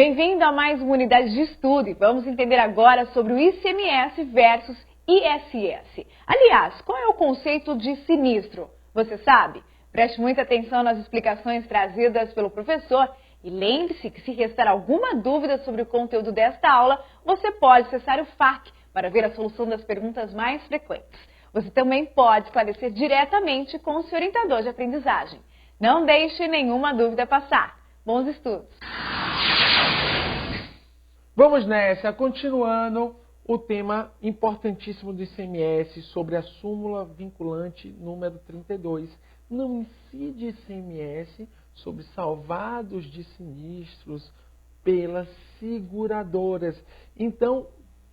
Bem-vindo a mais uma unidade de estudo e vamos entender agora sobre o ICMS versus ISS. Aliás, qual é o conceito de sinistro? Você sabe? Preste muita atenção nas explicações trazidas pelo professor e lembre-se que se restar alguma dúvida sobre o conteúdo desta aula, você pode acessar o FAQ para ver a solução das perguntas mais frequentes. Você também pode esclarecer diretamente com o seu orientador de aprendizagem. Não deixe nenhuma dúvida passar. Bons estudos! Vamos nessa, continuando o tema importantíssimo do ICMS sobre a súmula vinculante número 32. Não incide ICMS sobre salvados de sinistros pelas seguradoras. Então,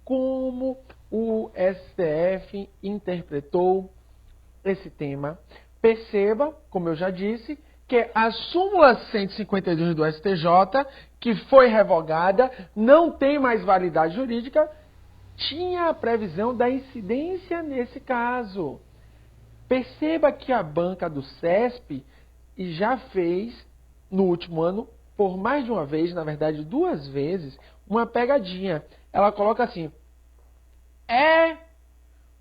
como o STF interpretou esse tema? Perceba, como eu já disse, que a súmula 152 do STJ, que foi revogada, não tem mais validade jurídica, tinha a previsão da incidência nesse caso. Perceba que a banca do CESP já fez, no último ano, por mais de uma vez, na verdade 2 vezes, uma pegadinha. Ela coloca assim,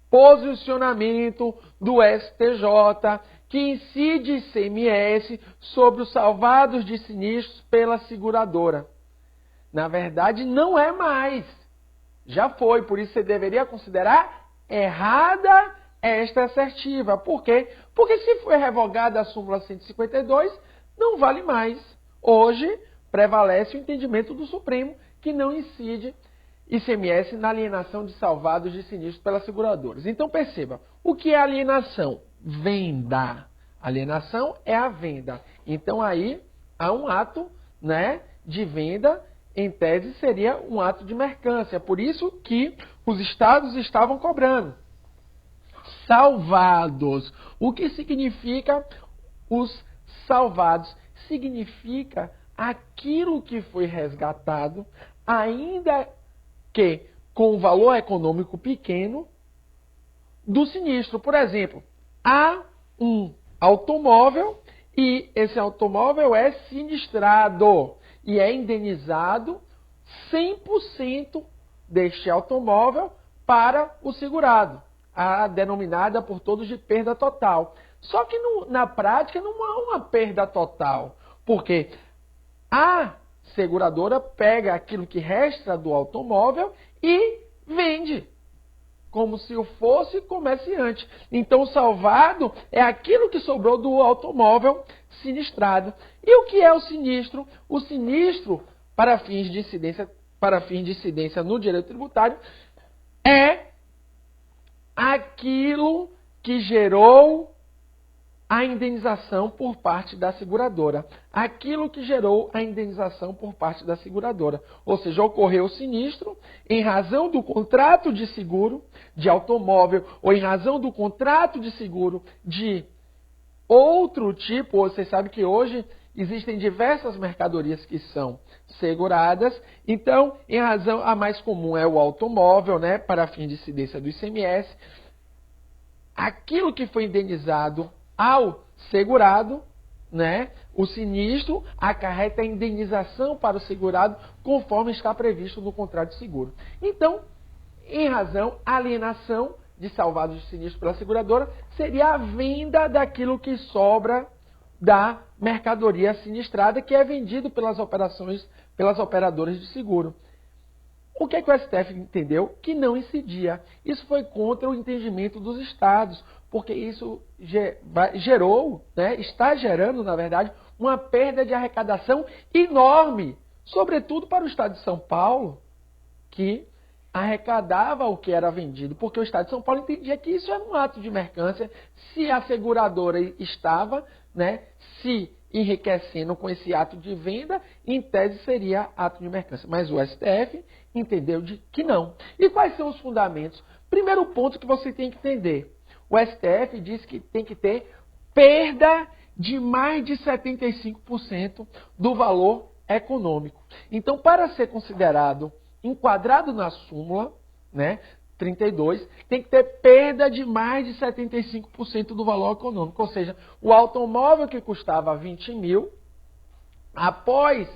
posicionamento do STJ que incide ICMS sobre os salvados de sinistros pela seguradora. Na verdade, não é mais. Já foi, por isso você deveria considerar errada esta assertiva. Por quê? Porque se foi revogada a súmula 152, não vale mais. Hoje, prevalece o entendimento do Supremo que não incide ICMS na alienação de salvados de sinistros pelas seguradoras. Então perceba, o que é alienação? Venda. Alienação é a venda. Então aí há um ato, né, de venda, em tese seria um ato de mercância. Por isso que os estados estavam cobrando. Salvados. O que significa os salvados? Significa aquilo que foi resgatado, ainda que com um valor econômico pequeno do sinistro. Por exemplo, há um automóvel e esse automóvel é sinistrado e é indenizado 100% deste automóvel para o segurado, a denominada por todos de perda total. Só que na prática não há uma perda total, porque a seguradora pega aquilo que resta do automóvel e vende, como se eu fosse comerciante. Então, o salvado é aquilo que sobrou do automóvel sinistrado. E o que é o sinistro? O sinistro, para fins de incidência no direito tributário, é aquilo que gerou a indenização por parte da seguradora. Aquilo que gerou a indenização por parte da seguradora. Ou seja, ocorreu o sinistro em razão do contrato de seguro de automóvel ou em razão do contrato de seguro de outro tipo. Você sabe que hoje existem diversas mercadorias que são seguradas. Então, em razão, a mais comum é o automóvel, né, para fim de incidência do ICMS. Aquilo que foi indenizado ao segurado, né, o sinistro acarreta a indenização para o segurado conforme está previsto no contrato de seguro. Então, em razão, a alienação de salvados de sinistro pela seguradora seria a venda daquilo que sobra da mercadoria sinistrada que é vendido pelas operadoras de seguro. O que é que o STF entendeu? Que não incidia. Isso foi contra o entendimento dos estados, porque isso gerou, né, está gerando, na verdade, uma perda de arrecadação enorme, sobretudo para o estado de São Paulo, que arrecadava o que era vendido, porque o estado de São Paulo entendia que isso era um ato de mercância, se a seguradora estava, né, se enriquecendo com esse ato de venda, em tese seria ato de mercância. Mas o STF entendeu que não. E quais são os fundamentos? Primeiro ponto que você tem que entender. O STF diz que tem que ter perda de mais de 75% do valor econômico. Então, para ser considerado enquadrado na súmula, né, 32, tem que ter perda de mais de 75% do valor econômico. Ou seja, o automóvel que custava 20 mil, após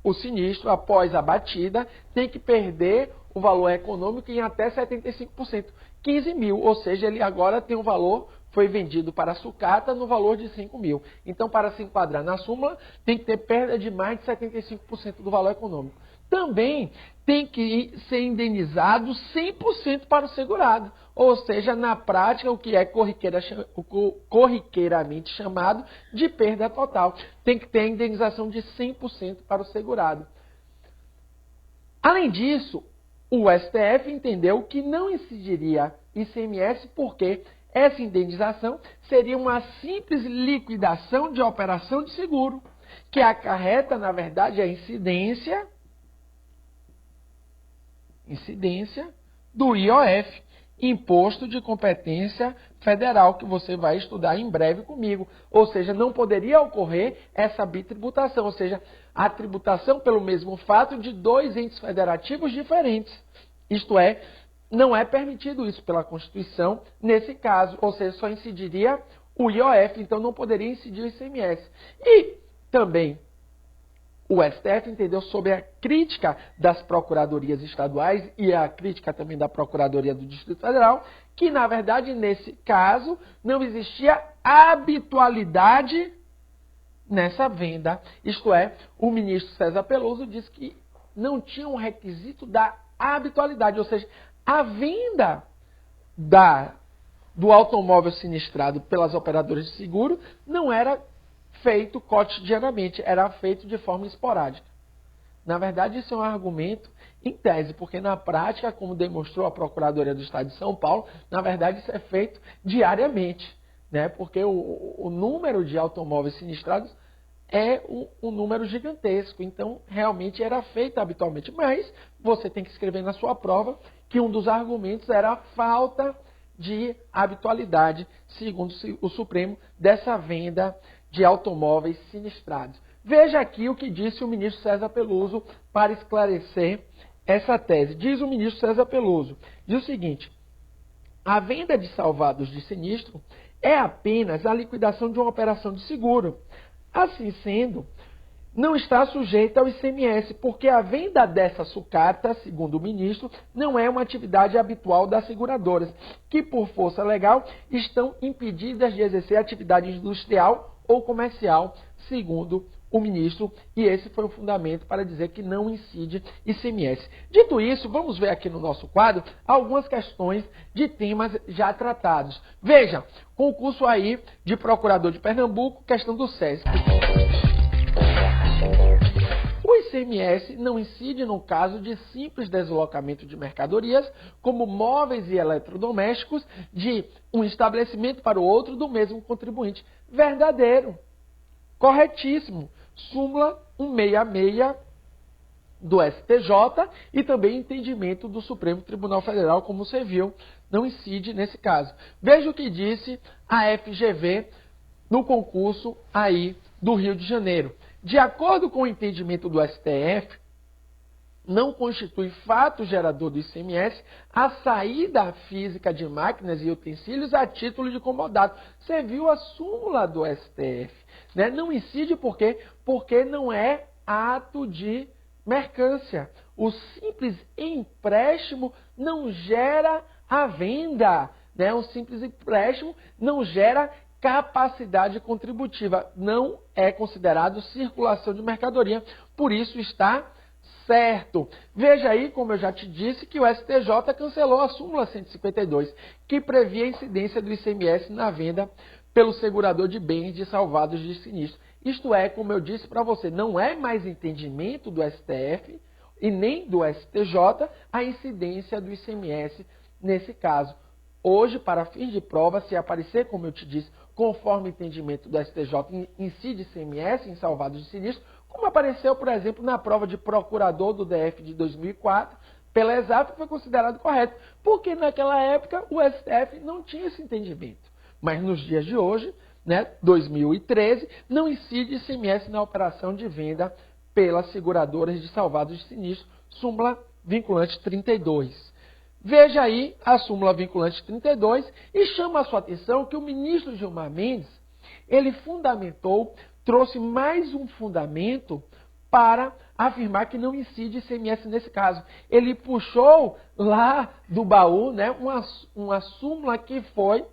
o sinistro, após a batida, tem que perder o valor econômico em até 75%. 15 mil, ou seja, ele agora tem um valor, foi vendido para a sucata no valor de 5 mil. Então, para se enquadrar na súmula, tem que ter perda de mais de 75% do valor econômico. Também tem que ser indenizado 100% para o segurado. Ou seja, na prática, o que é corriqueiramente chamado de perda total. Tem que ter a indenização de 100% para o segurado. Além disso, o STF entendeu que não incidiria ICMS porque essa indenização seria uma simples liquidação de operação de seguro, que acarreta, na verdade, a incidência do IOF, Imposto de Competência Federal, que você vai estudar em breve comigo. Ou seja, não poderia ocorrer essa bitributação, ou seja, a tributação pelo mesmo fato de dois entes federativos diferentes. Isto é, não é permitido isso pela Constituição nesse caso, ou seja, só incidiria o IOF, então não poderia incidir o ICMS. E também o STF entendeu sobre a crítica das procuradorias estaduais e a crítica também da Procuradoria do Distrito Federal, que na verdade nesse caso não existia habitualidade nessa venda. Isto é, o ministro César Peluso disse que não tinha um requisito da habitualidade, ou seja, a venda do automóvel sinistrado pelas operadoras de seguro não era feito cotidianamente, era feito de forma esporádica. Na verdade, isso é um argumento em tese, porque na prática, como demonstrou a Procuradoria do Estado de São Paulo, na verdade isso é feito diariamente, né? Porque o número de automóveis sinistrados é um número gigantesco, então realmente era feito habitualmente. Mas você tem que escrever na sua prova que um dos argumentos era a falta de habitualidade, segundo o Supremo, dessa venda de automóveis sinistrados. Veja aqui o que disse o ministro César Peluso para esclarecer essa tese. Diz o ministro César Peluso, diz o seguinte: a venda de salvados de sinistro é apenas a liquidação de uma operação de seguro. Assim sendo, não está sujeita ao ICMS, porque a venda dessa sucata, segundo o ministro, não é uma atividade habitual das seguradoras, que por força legal estão impedidas de exercer atividade industrial ou comercial, segundo o ministro, e esse foi o fundamento para dizer que não incide ICMS. Dito isso, vamos ver aqui no nosso quadro algumas questões de temas já tratados. Veja, concurso aí de procurador de Pernambuco, questão do SESC. O ICMS não incide no caso de simples deslocamento de mercadorias, como móveis e eletrodomésticos, de um estabelecimento para o outro do mesmo contribuinte. Verdadeiro. Corretíssimo. Súmula 166 do STJ e também entendimento do Supremo Tribunal Federal, como você viu, não incide nesse caso. Veja o que disse a FGV no concurso aí do Rio de Janeiro. De acordo com o entendimento do STF, não constitui fato gerador do ICMS a saída física de máquinas e utensílios a título de comodato. Você viu a súmula do STF, né? Não incide por quê? Porque não é ato de mercância. O simples empréstimo não gera a venda, né? O simples empréstimo não gera capacidade contributiva. Não é considerado circulação de mercadoria. Por isso está certo. Veja aí, como eu já te disse, que o STJ cancelou a súmula 152, que previa a incidência do ICMS na venda pelo segurador de bens de salvados de sinistro. Isto é, como eu disse para você, não é mais entendimento do STF e nem do STJ a incidência do ICMS nesse caso. Hoje, para fins de prova, se aparecer, como eu te disse, conforme o entendimento do STJ, incide ICMS em salvados de sinistro, como apareceu, por exemplo, na prova de procurador do DF de 2004, pela ESAF, que foi considerado correto, porque naquela época o STF não tinha esse entendimento. Mas nos dias de hoje, né, 2013, não incide ICMS na operação de venda pelas seguradoras de salvados de sinistro, súmula vinculante 32. Veja aí a súmula vinculante 32 e chama a sua atenção que o ministro Gilmar Mendes, ele fundamentou, trouxe mais um fundamento para afirmar que não incide ICMS nesse caso. Ele puxou lá do baú, né, uma súmula que foi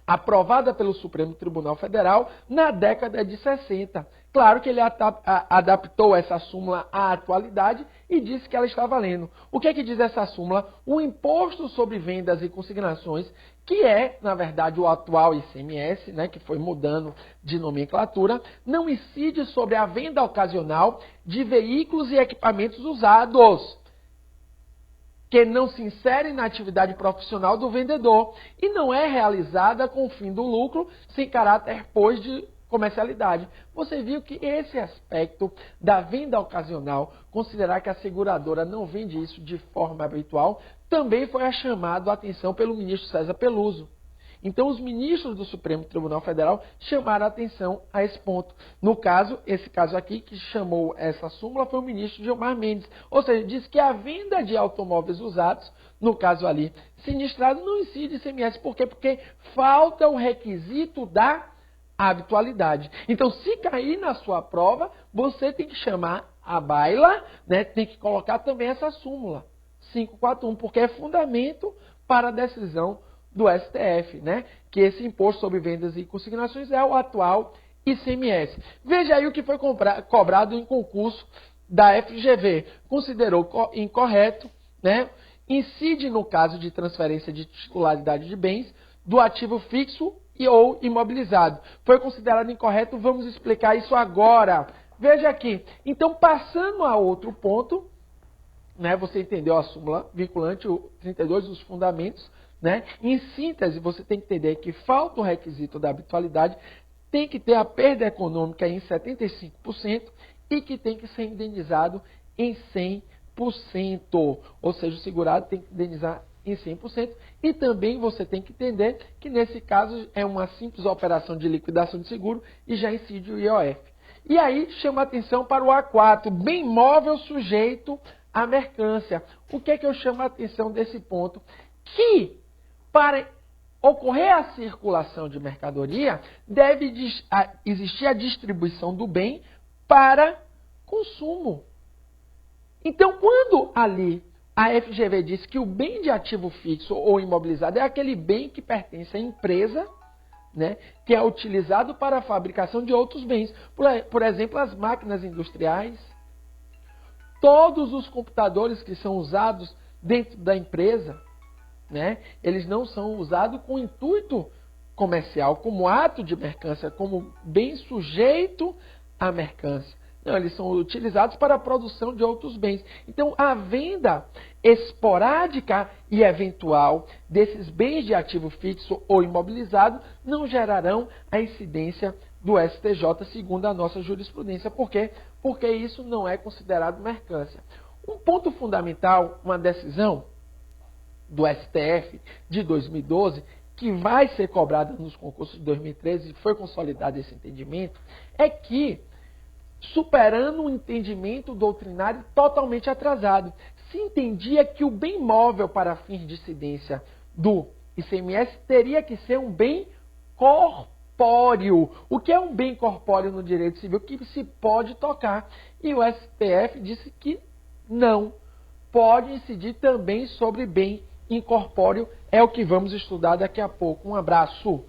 aprovada pelo Supremo Tribunal Federal na década de 60. Claro que ele adaptou essa súmula à atualidade e disse que ela está valendo. O que é que diz essa súmula? O imposto sobre vendas e consignações, que é, na verdade, o atual ICMS, né, que foi mudando de nomenclatura, não incide sobre a venda ocasional de veículos e equipamentos usados, que não se insere na atividade profissional do vendedor e não é realizada com o fim do lucro, sem caráter, pois, de comercialidade. Você viu que esse aspecto da venda ocasional, considerar que a seguradora não vende isso de forma habitual, também foi chamado a atenção pelo ministro César Peluso. Então, os ministros do Supremo Tribunal Federal chamaram a atenção a esse ponto. No caso, esse caso aqui, que chamou essa súmula, foi o ministro Gilmar Mendes. Ou seja, diz que a venda de automóveis usados, no caso ali, sinistrado, não incide ICMS. Por quê? Porque falta o requisito da habitualidade. Então, se cair na sua prova, você tem que chamar a baila, né? Tem que colocar também essa súmula 541, porque é fundamento para a decisão do STF, né? Que esse imposto sobre vendas e consignações é o atual ICMS. Veja aí o que foi cobrado em concurso da FGV. Considerou incorreto, né? Incide no caso de transferência de titularidade de bens do ativo fixo e ou imobilizado. Foi considerado incorreto, vamos explicar isso agora. Veja aqui. Então, passando a outro ponto, né? Você entendeu a súmula vinculante, o 32 dos fundamentos, né? Em síntese, você tem que entender que falta o requisito da habitualidade, tem que ter a perda econômica em 75% e que tem que ser indenizado em 100%. Ou seja, o segurado tem que indenizar em 100%. E também você tem que entender que nesse caso é uma simples operação de liquidação de seguro e já incide o IOF. E aí chama a atenção para o A4, bem móvel sujeito à mercância. O que é que eu chamo a atenção desse ponto? Que para ocorrer a circulação de mercadoria, deve existir a distribuição do bem para consumo. Então, quando ali a FGV diz que o bem de ativo fixo ou imobilizado é aquele bem que pertence à empresa, né, que é utilizado para a fabricação de outros bens. Por exemplo, as máquinas industriais, todos os computadores que são usados dentro da empresa, né, eles não são usados com intuito comercial, como ato de mercância, como bem sujeito à mercância. Não, eles são utilizados para a produção de outros bens. Então, a venda esporádica e eventual desses bens de ativo fixo ou imobilizado não gerarão a incidência do STJ, segundo a nossa jurisprudência. Por quê? Porque isso não é considerado mercância. Um ponto fundamental, uma decisão do STF de 2012, que vai ser cobrada nos concursos de 2013, e foi consolidado esse entendimento, é que, superando um entendimento doutrinário totalmente atrasado, se entendia que o bem móvel para fins de incidência do ICMS teria que ser um bem corpóreo. O que é um bem corpóreo no direito civil? Que se pode tocar. E o STF disse que não. Pode incidir também sobre bem incorpóreo. É o que vamos estudar daqui a pouco. Um abraço.